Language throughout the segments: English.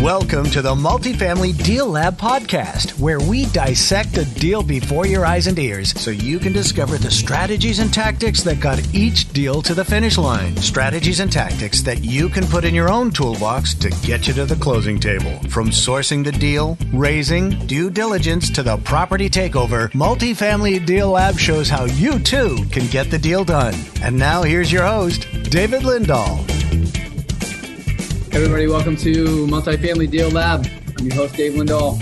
Welcome to the Multifamily Deal Lab podcast, where we dissect a deal before your eyes and ears so you can discover the strategies and tactics that got each deal to the finish line. Strategies and tactics that you can put in your own toolbox to get you to the closing table. From sourcing the deal, raising, due diligence, to the property takeover, Multifamily Deal Lab shows how you too can get the deal done. And now here's your host, David Lindahl. Everybody, welcome to Multifamily Deal Lab. I'm your host, Dave Lindahl.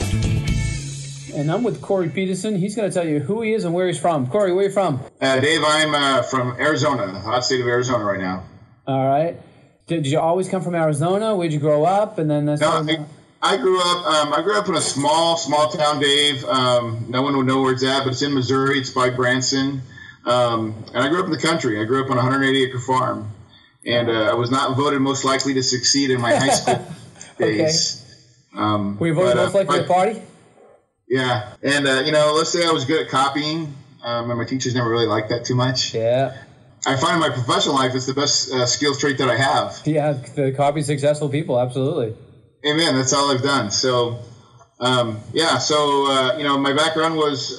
And I'm with Corey Peterson. He's going to tell you who he is and where he's from. Corey, where are you from? Dave, I'm from Arizona, the hot state of Arizona right now. All right. Did you always come from Arizona? Where'd you grow up? And then I grew up in a small town, Dave. No one would know where it's at, but it's in Missouri. It's by Branson. And I grew up in the country. I grew up on a 180-acre farm. And I was not voted most likely to succeed in my high school days. Were you voted most likely to party? Yeah. And, let's say I was good at copying. And my teachers never really liked that too much. Yeah. I find in my professional life it's the best skill trait that I have. Yeah, the copy successful people, absolutely. Amen. That's all I've done. So, my background was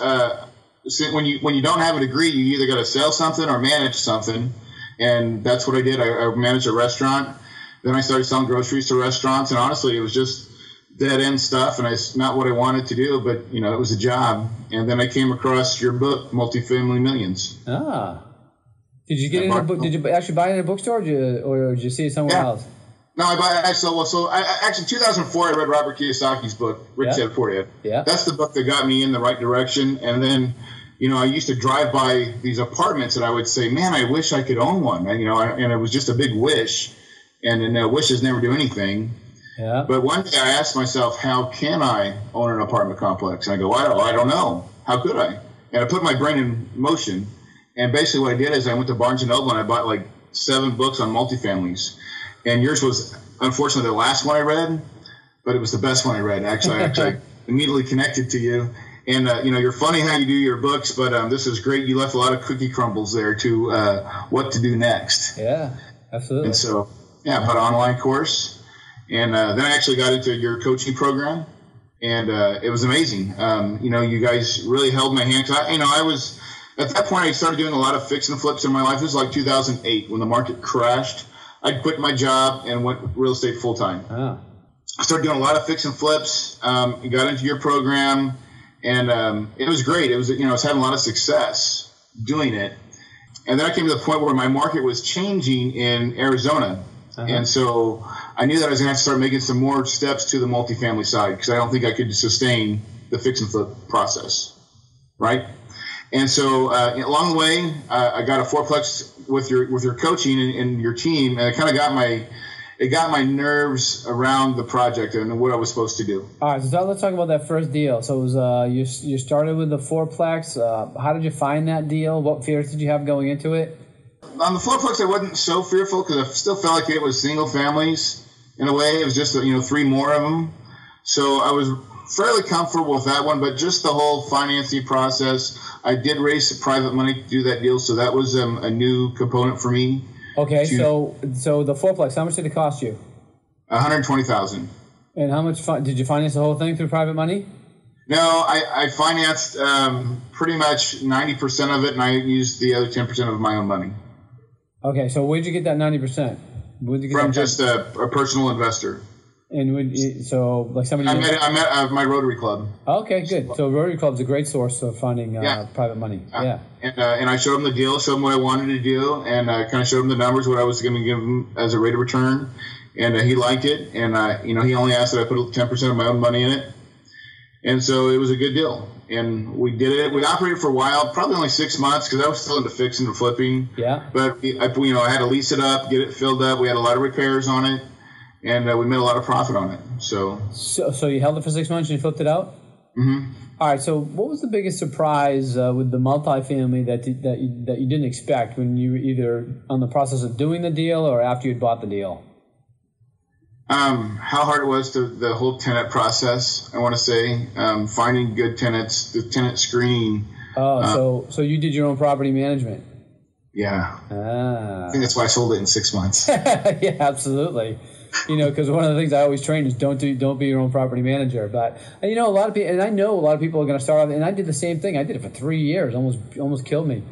when you don't have a degree, you either got to sell something or manage something. And that's what I did. I managed a restaurant. Then I started selling groceries to restaurants. And honestly, it was just dead-end stuff. And it's not what I wanted to do, but, it was a job. And then I came across your book, Multifamily Millions. Ah. Did you get in a book? Did you actually buy it in a bookstore or did you see it somewhere else? No, actually 2004, I read Robert Kiyosaki's book, Rich Dad Poor Dad. Yeah. That's the book that got me in the right direction. And then I used to drive by these apartments and I would say, man, I wish I could own one. And it was just a big wish. And wishes never do anything. Yeah. But one day I asked myself, how can I own an apartment complex? And I go, I don't know. How could I? And I put my brain in motion. And basically what I did is I went to Barnes & Noble and I bought like 7 books on multifamilies. And yours was, unfortunately, the last one I read, but it was the best one I read. Actually, I immediately connected to you. And, you're funny how you do your books, but this is great. You left a lot of cookie crumbles there to what to do next. Yeah, absolutely. And so, I bought an online course. And then I actually got into your coaching program. And it was amazing. You guys really held my hand. I was, at that point, I started doing a lot of fix and flips in my life. This was like 2008 when the market crashed. I quit my job and went real estate full time. Oh. I started doing a lot of fix and flips. Got into your program. And it was great. It was, I was having a lot of success doing it. And then I came to the point where my market was changing in Arizona. Uh-huh. And so I knew that I was going to have to start making some more steps to the multifamily side because I don't think I could sustain the fix and flip process. Right? And so along the way, I got a fourplex with your coaching and your team. And it kind of got my nerves around the project and what I was supposed to do. All right, so let's talk about that first deal. So it was you started with the fourplex. How did you find that deal? What fears did you have going into it? On the fourplex, I wasn't so fearful because I still felt like it was single families in a way. It was just 3 more of them. So I was fairly comfortable with that one, but just the whole financing process, I did raise private money to do that deal. So that was a new component for me. Okay, so the fourplex, how much did it cost you? $120,000. And how much did you finance the whole thing through private money? No, I financed pretty much 90% of it, and I used the other 10% of my own money. Okay, so where'd you get that 90%? From just a personal investor. And somebody? I met my Rotary Club. Okay, good. So Rotary Club's a great source of finding private money. Yeah. And I showed him the deal, showed him what I wanted to do, and kind of showed him the numbers, what I was going to give him as a rate of return. And he liked it. And he only asked that I put 10% of my own money in it. And so it was a good deal. And we did it. We operated for a while, probably only 6 months, because I was still into fixing and flipping. Yeah. But I had to lease it up, get it filled up. We had a lot of repairs on it. And we made a lot of profit on it. So you held it for 6 months and you flipped it out? Mm-hmm. All right. So what was the biggest surprise with the multifamily that you didn't expect when you were either on the process of doing the deal or after you'd bought the deal? How hard it was the whole tenant process, I want to say. Finding good tenants, the tenant screening. Oh, so you did your own property management? Yeah. I think that's why I sold it in 6 months. Yeah, absolutely. because one of the things I always train is don't be your own property manager. But a lot of people, and I know a lot of people are going to start off, and I did the same thing. I did it for 3 years, almost killed me.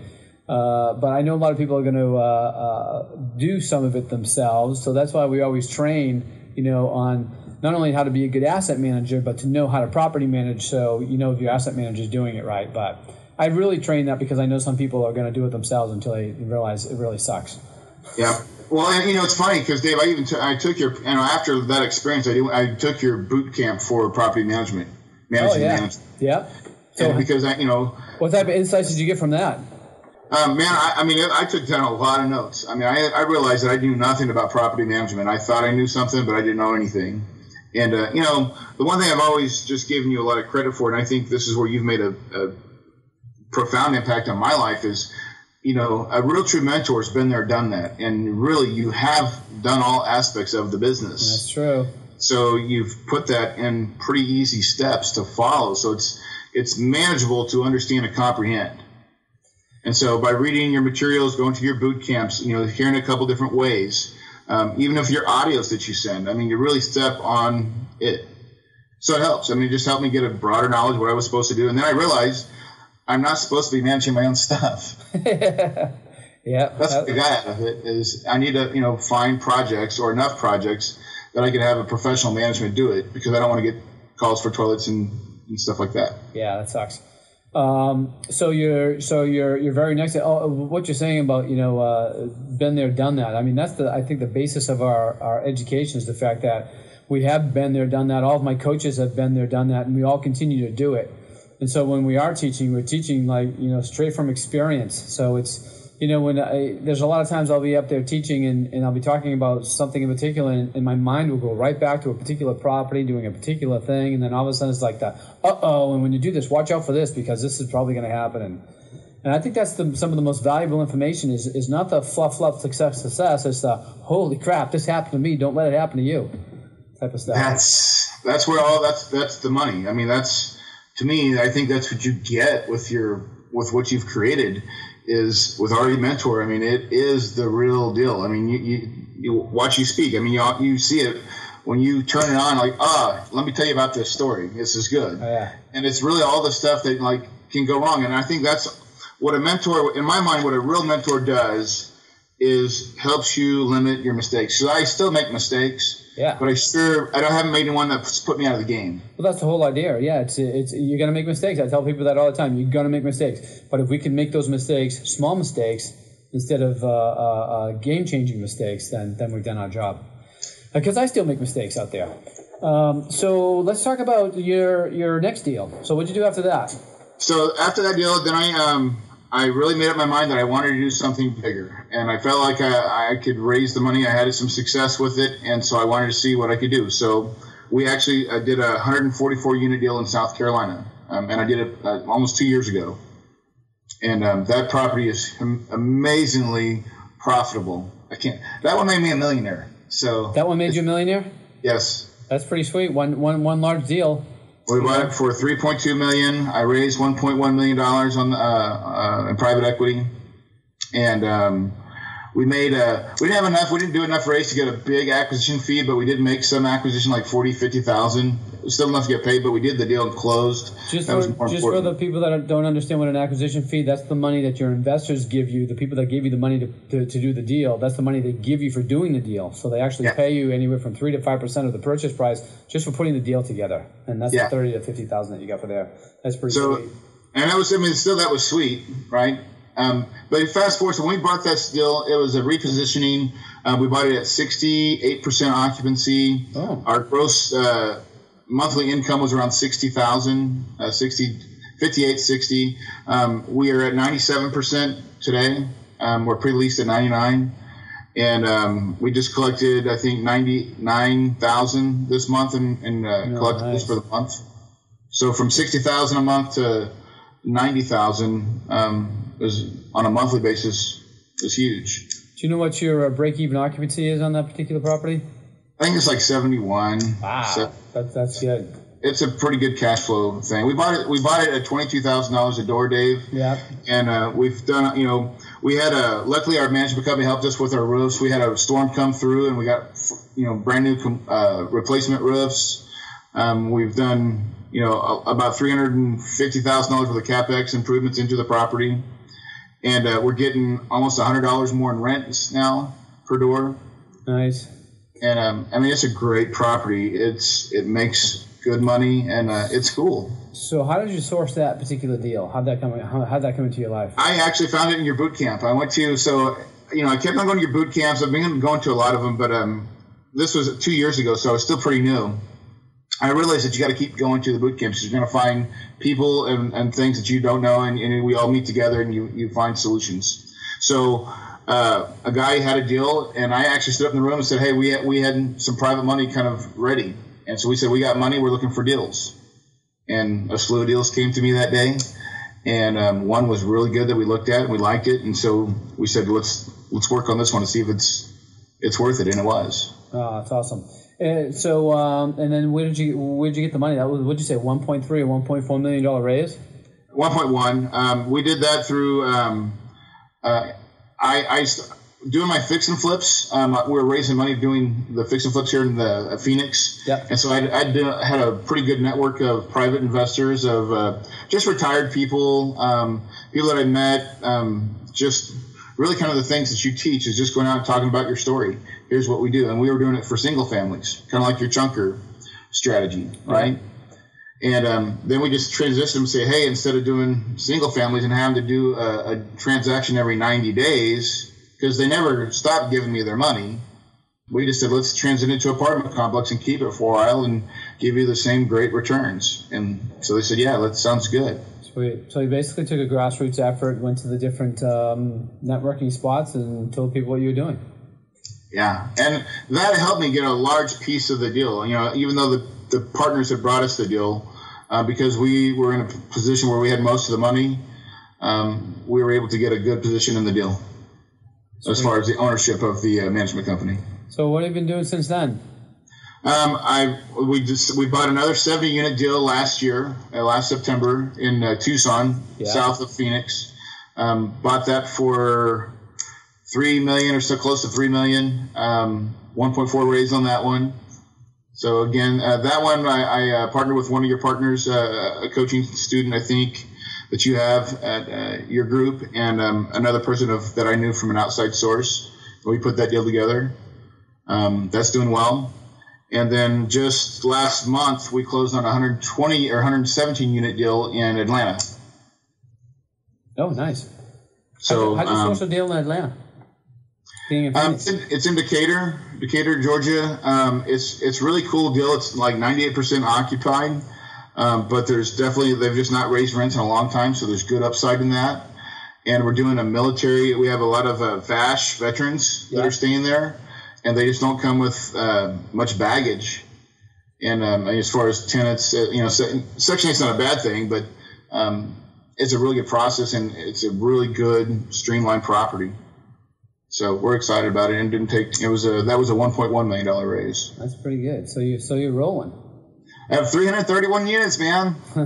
But I know a lot of people are going to do some of it themselves. So that's why we always train, on not only how to be a good asset manager, but to know how to property manage. So if your asset manager is doing it right. But I really train that because I know some people are going to do it themselves until they realize it really sucks. Yeah. Well, and it's funny because Dave, I took your, after that experience, I took your boot camp for property management. Management. Yeah. So and because what type of insights did you get from that? I took down a lot of notes. I realized that I knew nothing about property management. I thought I knew something, but I didn't know anything. And the one thing I've always just given you a lot of credit for, and I think this is where you've made a profound impact on my life, is a real true mentor has been there, done that, and really you have done all aspects of the business. That's true. So you've put that in pretty easy steps to follow. So it's manageable to understand and comprehend. And so by reading your materials, going to your boot camps, hearing a couple different ways, even if your audios that you send, you really step on it. So it helps. It just helped me get a broader knowledge of what I was supposed to do. And then I realized I'm not supposed to be managing my own stuff. Yeah. That's what I got out of it, is I need to, find projects or enough projects that I could have a professional management do it, because I don't want to get calls for toilets and stuff like that. Yeah, that sucks. So you're very nice. What you're saying about, been there, done that. That's I think the basis of our education is the fact that we have been there, done that. All of my coaches have been there, done that, and we all continue to do it. And so when we are teaching, we're teaching straight from experience. So it's, there's a lot of times I'll be up there teaching and I'll be talking about something in particular, and my mind will go right back to a particular property doing a particular thing. And then all of a sudden it's like and when you do this, watch out for this, because this is probably going to happen. And I think that's some of the most valuable information is not the fluff, success. It's the, holy crap, this happened to me, don't let it happen to you type of stuff. That's where that's the money. To me, I think that's what you get with what you've created, is with RE Mentor. It is the real deal. You watch you speak. You see it when you turn it on, let me tell you about this story. This is good. Oh, yeah. And it's really all the stuff that can go wrong. And I think that's what a mentor, in my mind, what a real mentor does is helps you limit your mistakes. So I still make mistakes. Yeah. But I haven't made one that's put me out of the game. Well, that's the whole idea. Yeah, it's you're going to make mistakes. I tell people that all the time. You're going to make mistakes. But if we can make those mistakes small mistakes instead of game-changing mistakes, then we've done our job. Because I still make mistakes out there. So let's talk about your next deal. So what did you do after that? So after that deal, then I really made up my mind that I wanted to do something bigger, and I felt like I could raise the money. I had some success with it, and so I wanted to see what I could do. So we actually did a 144 unit deal in South Carolina, and I did it almost 2 years ago. And that property is amazingly profitable. That one made me a millionaire. So that one made you a millionaire? Yes. That's pretty sweet. One large deal. We bought it for $3.2 million. I raised $1.1 million on in private equity, and we made we didn't have enough. We didn't do enough raise to get a big acquisition fee, but we did make some acquisition, like $40,000-$50,000. It was still enough to get paid, but we did the deal and closed. Just for the people that don't understand what an acquisition fee, that's the money that your investors give you. The people that gave you the money to do the deal, that's the money they give you for doing the deal. So they actually pay you anywhere from 3 to 5% of the purchase price just for putting the deal together, and that's the $30,000 to $50,000 that you got for there. That's pretty sweet. And that was, that was sweet, right? But fast forward, so when we bought that deal, it was a repositioning. We bought it at 68% occupancy. Oh. Our gross monthly income was around $60,000, 58, 60. We are at 97% today. We're pre-leased at 99%. And we just collected, I think, $99,000 this month and collected this for the month. So from $60,000 a month to $90,000 is on a monthly basis is huge. Do you know what your break-even occupancy is on that particular property? I think it's like 71. Wow, so that's good. It's a pretty good cash flow thing. We bought it at $22,000 a door, Dave. Yeah. And we've done, we had luckily our management company helped us with our roofs. We had a storm come through, and we got brand new replacement roofs. We've done about $350,000 worth of CapEx improvements into the property, and we're getting almost $100 more in rent now per door. Nice. And it's a great property. It makes good money, and it's cool. So how did you source that particular deal? How'd that come into your life? I actually found it in your boot camp. I went to, I kept on going to your boot camps. I've been going to a lot of them, but this was 2 years ago, so I was still pretty new. I realized that you got to keep going to the boot camps. You're going to find people and things that you don't know, and we all meet together and you find solutions. So a guy had a deal, and I actually stood up in the room and said, hey, we had some private money kind of ready. And so we said, we got money, we're looking for deals. And a slew of deals came to me that day. And one was really good that we looked at and we liked it. And so we said, let's work on this one to see if it's worth it. And it was. Oh, that's awesome. And then where did you get the money? That was, what'd you say, 1.3 or $1.4 million raise? 1.1. We did that through, doing my fix and flips. We were raising money doing the fix and flips here in the Phoenix. Yep. And so I had a pretty good network of private investors, of just retired people, people that I met, just really kind of the things that you teach is just going out and talking about your story. Here's what we do. And we were doing it for single families, kind of like your chunker strategy, right? And then we just transitioned and say, hey, instead of doing single families and having to do a transaction every 90 days, because they never stopped giving me their money, we just said, let's transit into an apartment complex and keep it for a while and give you the same great returns. And so they said, yeah, that sounds good. Sweet. So you basically took a grassroots effort, went to the different networking spots and told people what you were doing. Yeah, and that helped me get a large piece of the deal. Even though the partners had brought us the deal, because we were in a position where we had most of the money, we were able to get a good position in the deal. Sweet. As far as the ownership of the management company. So what have you been doing since then? We bought another 70-unit deal last September in Tucson, south of Phoenix. Bought that for $3 million or so, close to $3 million. 1.4 raise on that one. So again, that one I partnered with one of your partners, a coaching student, I think, that you have at your group, and another person that I knew from an outside source. We put that deal together. That's doing well. And then just last month, we closed on a 120 or 117 unit deal in Atlanta. Oh, nice. So how'd you source a deal in Atlanta? It's in Decatur, Georgia. It's really cool deal. It's like 98% occupied. But they've just not raised rents in a long time, so there's good upside in that. And we're doing a military. We have a lot of VASH veterans that are staying there, and they just don't come with much baggage. And as far as tenants, Section 8 is not a bad thing, but it's a really good process, and it's a really good streamlined property. So we're excited about it, and that was a $1.1 million raise. That's pretty good. So you're rolling. I have 331 units, man. What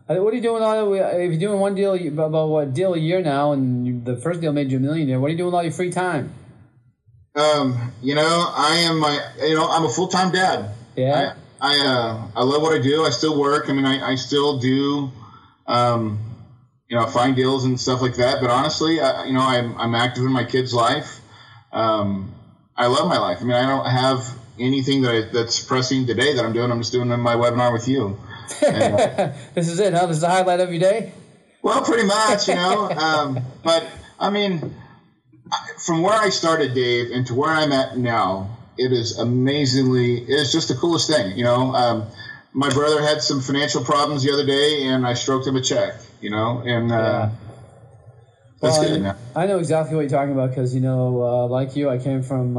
are you doing? If you're doing one deal, about deal a year now, and the first deal made you $1 million, what are you doing with all your free time? I'm a full-time dad. Yeah. I love what I do. I still work. I mean, I still do, find deals and stuff like that. But honestly, I'm active in my kid's life. I love my life. I mean, I don't have anything that's pressing today that I'm doing. I'm just doing my webinar with you. And, this is it, huh? This is the highlight of your day? Well, pretty much, but I mean, from where I started, Dave, and to where I'm at now, it's just the coolest thing. My brother had some financial problems the other day, and I stroked him a check, that's good. I know exactly what you're talking about because, like you, I come from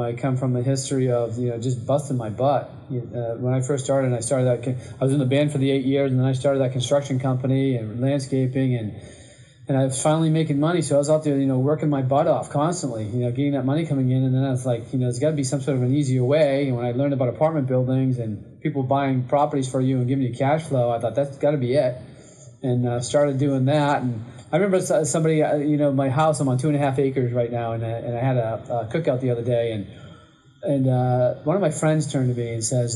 a history of, just busting my butt. When I first started, I was in the band for the 8 years, and then I started that construction company and landscaping, and I was finally making money. So I was out there, working my butt off constantly, getting that money coming in. And then I was like, there's got to be some sort of an easier way. And when I learned about apartment buildings and people buying properties for you and giving you cash flow, I thought that's got to be it. And started doing that. And I remember somebody, my house, I'm on 2.5 acres right now, and I had a cookout the other day, and one of my friends turned to me and says,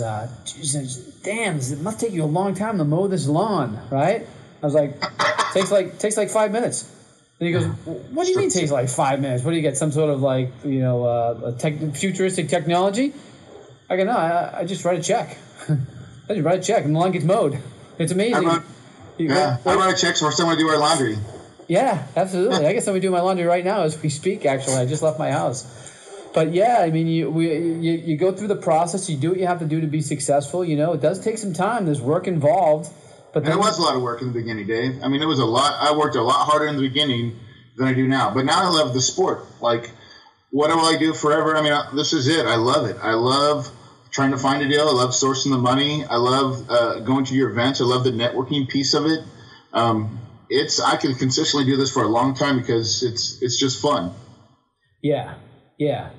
damn, it must take you a long time to mow this lawn, right? I was like, takes like 5 minutes. And he goes, what do you mean takes like 5 minutes? What do you get, some sort of like, futuristic technology? I go, no, I just write a check. I just write a check and the lawn gets mowed. It's amazing. I write a check for someone to do our laundry. Yeah, absolutely. I guess somebody doing my laundry right now as we speak, actually. I just left my house. But yeah, I mean, you go through the process, you do what you have to do to be successful. It does take some time. There's work involved. But there was a lot of work in the beginning, Dave. I mean, it was a lot. I worked a lot harder in the beginning than I do now. But now I love the sport. Like, what do I do forever? I mean, this is it. I love it. I love trying to find a deal. I love sourcing the money. I love going to your events. I love the networking piece of it. I can consistently do this for a long time because it's just fun. Yeah.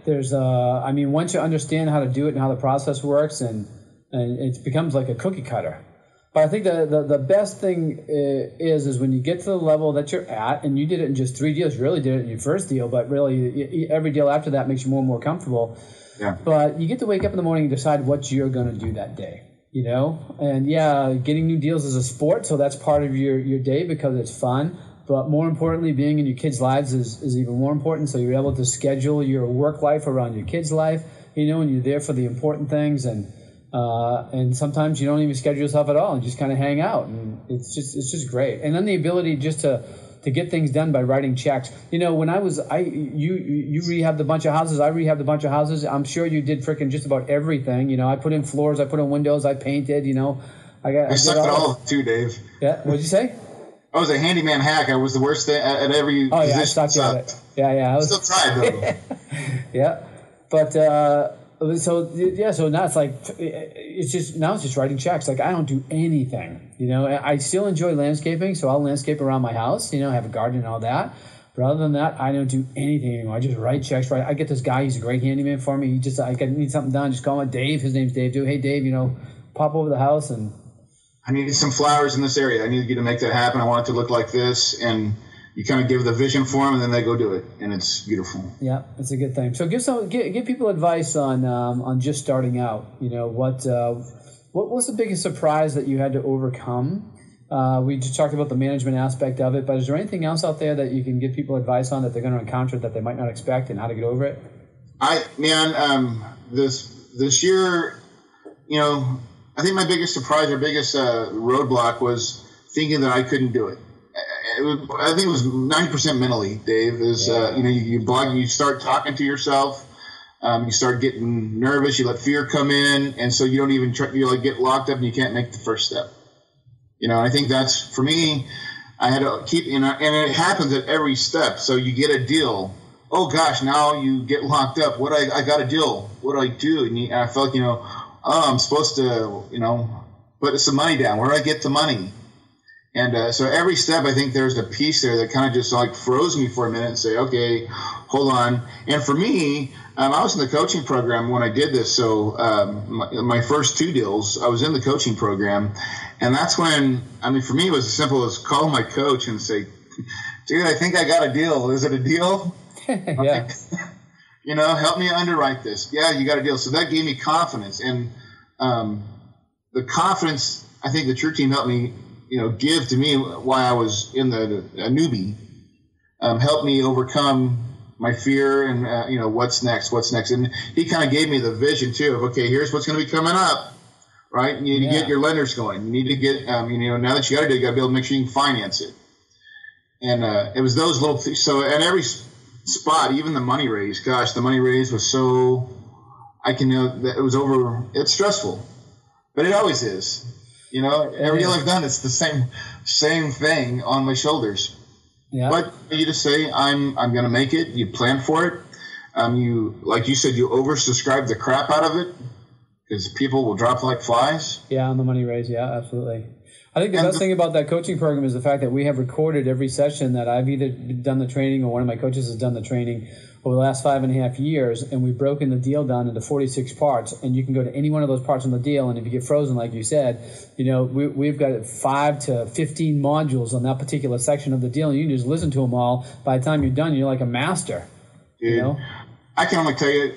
There's once you understand how to do it and how the process works, and it becomes like a cookie cutter. But I think the best thing is when you get to the level that you're at, and you did it in just 3 deals. You really did it in your first deal, but really every deal after that makes you more and more comfortable. Yeah. But you get to wake up in the morning and decide what you're going to do that day. And getting new deals is a sport, so that's part of your day because it's fun. But more importantly, being in your kids' lives is even more important. So you're able to schedule your work life around your kids' life, and you're there for the important things. And sometimes you don't even schedule yourself at all and just kind of hang out. And it's just great. And then the ability just to get things done by writing checks. When you rehabbed a bunch of houses, I rehabbed a bunch of houses. I'm sure you did frickin' just about everything. I put in floors, I put in windows, I painted. I sucked at all too, Dave. Yeah, what'd you say? I was a handyman hack. I was the worst thing at every position. Yeah, I sucked at it. Yeah. I still tried though. Yeah, but so now it's like it's just writing checks. Like I don't do anything. I still enjoy landscaping, so I'll landscape around my house. I have a garden and all that. But other than that, I don't do anything anymore. I just write checks. I get this guy. He's a great handyman for me. I need something done. Just call him Dave. His name's Dave. Hey Dave, pop over the house and. I need some flowers in this area. I need you to make that happen. I want it to look like this. And you kind of give the vision for them, and then they go do it. And it's beautiful. Yeah, it's a good thing. So give people advice on just starting out. What was the biggest surprise that you had to overcome? We just talked about the management aspect of it, but is there anything else out there that you can give people advice on that they're going to encounter that they might not expect and how to get over it? This year, I think my biggest surprise or biggest roadblock was thinking that I couldn't do it. I think it was 90% mentally, Dave. You start talking to yourself. You start getting nervous. You let fear come in, and so you don't even get locked up and you can't make the first step. I think that's for me. I had to keep, and it happens at every step. So you get a deal. Oh gosh, now you get locked up. I got a deal. What do I do? And I felt I'm supposed to, put some money down. Where do I get the money? And so every step, I think there's a piece there that kind of just like froze me for a minute and say, okay, hold on. And for me, I was in the coaching program when I did this. So my first 2 deals, I was in the coaching program. And that's when, for me, it was as simple as call my coach and say, dude, I think I got a deal. Is it a deal? Yeah. Help me underwrite this. Yeah, you got a deal. So that gave me confidence. And the confidence, I think that your team helped me, give to me while I was in a newbie, helped me overcome my fear and, what's next. And he kind of gave me the vision, too, of, okay, here's what's going to be coming up, right? You need to get your lenders going. You need to get, now that you got to do it, you got to be able to make sure you can finance it. And it was those little things. So at every spot, even the money raise, gosh, the money raise was so, that it was over, it's stressful, but it always is. Every deal I've done, it's the same thing on my shoulders. Yeah. But you just say, I'm going to make it. You plan for it. Like you said, you oversubscribe the crap out of it because people will drop like flies. Yeah, on the money raise. Yeah, absolutely. I think the best thing about that coaching program is the fact that we have recorded every session that I've either done the training or one of my coaches has done the training over the last 5.5 years, and we've broken the deal down into 46 parts, and you can go to any one of those parts on the deal, and if you get frozen, like you said, we've got 5 to 15 modules on that particular section of the deal, and you can just listen to them all. By the time you're done, you're like a master. Dude, I can only tell you,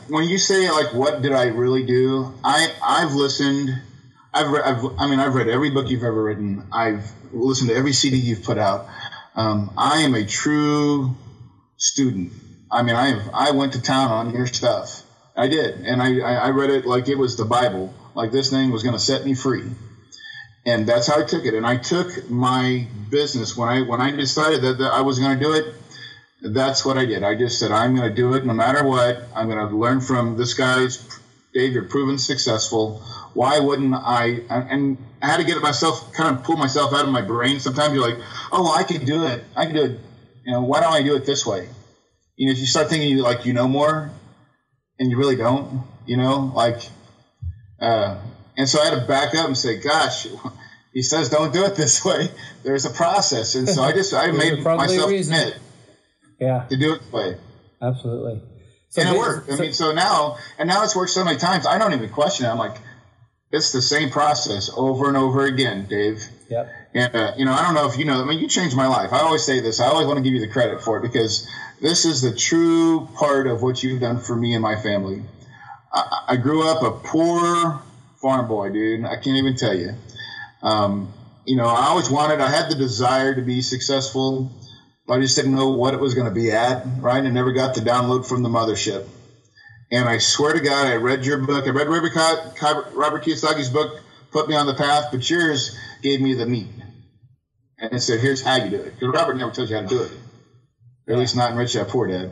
when you say, like, what did I really do, I've listened. I've read every book you've ever written. I've listened to every CD you've put out. I am a true student. I went to town on your stuff. I did, and I read it like it was the Bible. Like this thing was going to set me free, and that's how I took it. And I took my business when I decided that I was going to do it. That's what I did. I just said I'm going to do it no matter what. I'm going to learn from this guy's. Dave, you're proven successful. Why wouldn't I? And I had to get myself, kind of pull myself out of my brain. Sometimes you're like, oh, well, I can do it. I can do it. Why don't I do it this way? If you start thinking like you know more, and you really don't, and so I had to back up and say, gosh, he says don't do it this way. There's a process. And so I made myself commit to do it this way. Absolutely. And it worked. So now it's worked so many times, I don't even question it. I'm like, it's the same process over and over again, Dave. Yep. And, I don't know if you know, you changed my life. I always say this. I always want to give you the credit for it because this is the true part of what you've done for me and my family. I grew up a poor farm boy, dude. I can't even tell you. I had the desire to be successful. I just didn't know what it was going to be at, right? I never got the download from the mothership. And I swear to God, I read your book. I read Robert Kiyosaki's book, put me on the path, but yours gave me the meat. And it said, here's how you do it. Because Robert never tells you how to do it. Or at least not in Rich Dad Poor Dad.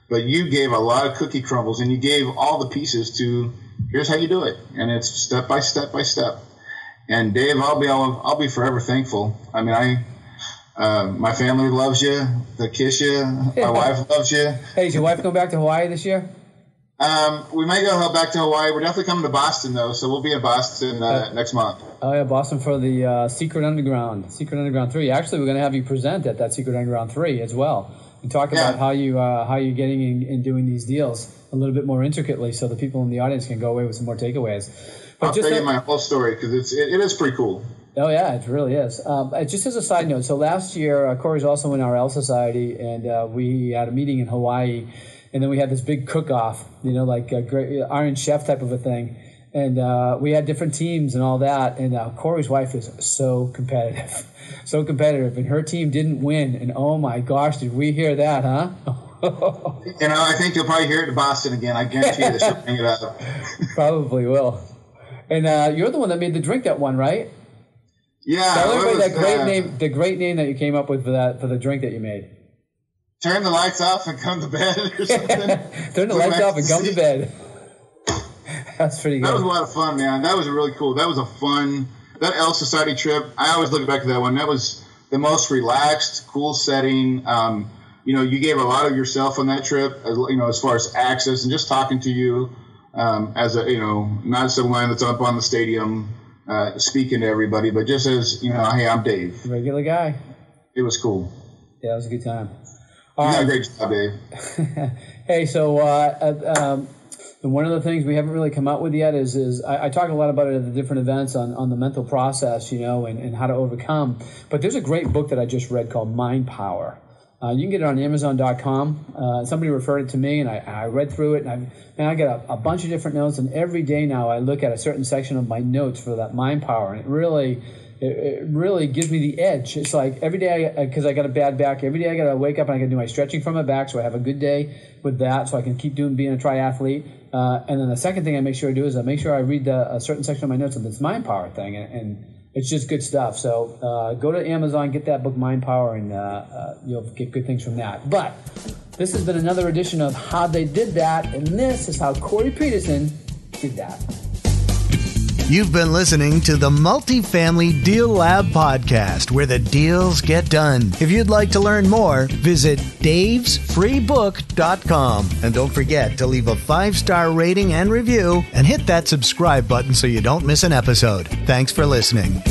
But you gave a lot of cookie crumbles, and you gave all the pieces to, here's how you do it. And it's step by step by step. And Dave, I'll be forever thankful. My family loves you. They kiss you. My wife loves you. Hey, is your wife going back to Hawaii this year? We may go back to Hawaii. We're definitely coming to Boston, though, so we'll be in Boston next month. Oh, yeah, Boston for the Secret Underground 3. Actually, we're going to have you present at that Secret Underground 3 as well and talk about how you're getting and doing these deals a little bit more intricately so the people in the audience can go away with some more takeaways. But I'll tell you my whole story because it is pretty cool. Oh, yeah, it really is. Just as a side note, so last year, Corey's also in our L Society, and we had a meeting in Hawaii, and then we had this big cook-off, like a great Iron Chef type of a thing. And we had different teams and all that, and Corey's wife is so competitive, and her team didn't win, and oh my gosh, did we hear that, huh? I think you'll probably hear it in Boston again. I guarantee you she'll bring it up. Probably will. And you're the one that made the drink that won, right? Yeah. Tell everybody the great name that you came up with for the drink that you made. Turn the lights off and come to bed or something. Turn the lights off and come to bed. That's pretty good. That was a lot of fun, man. That was really cool. That was that L Society trip. I always look back to that one. That was the most relaxed, cool setting. You gave a lot of yourself on that trip, as far as access and just talking to you as not someone that's up on the stadium speaking to everybody, but just as, hey, I'm Dave. Regular guy. It was cool. Yeah, it was a good time. You did a great job, Dave. Hey, so one of the things we haven't really come out with yet is I talk a lot about it at the different events on the mental process, and how to overcome. But there's a great book that I just read called Mind Power. You can get it on Amazon.com. Somebody referred it to me, and I read through it, and I got a bunch of different notes, and every day now I look at a certain section of my notes for that mind power, and it really gives me the edge. It's like every day, because I got a bad back, every day I got to wake up and I got to do my stretching from my back so I have a good day with that, so I can keep being a triathlete. And then the second thing I make sure I do is I make sure I read a certain section of my notes on this mind power thing, and it's just good stuff. So go to Amazon, get that book, Mind Power, and you'll get good things from that. But this has been another edition of How They Did That, and this is how Corey Peterson did that. You've been listening to the Multifamily Deal Lab podcast, where the deals get done. If you'd like to learn more, visit davesfreebook.com. And don't forget to leave a 5-star rating and review, and hit that subscribe button so you don't miss an episode. Thanks for listening.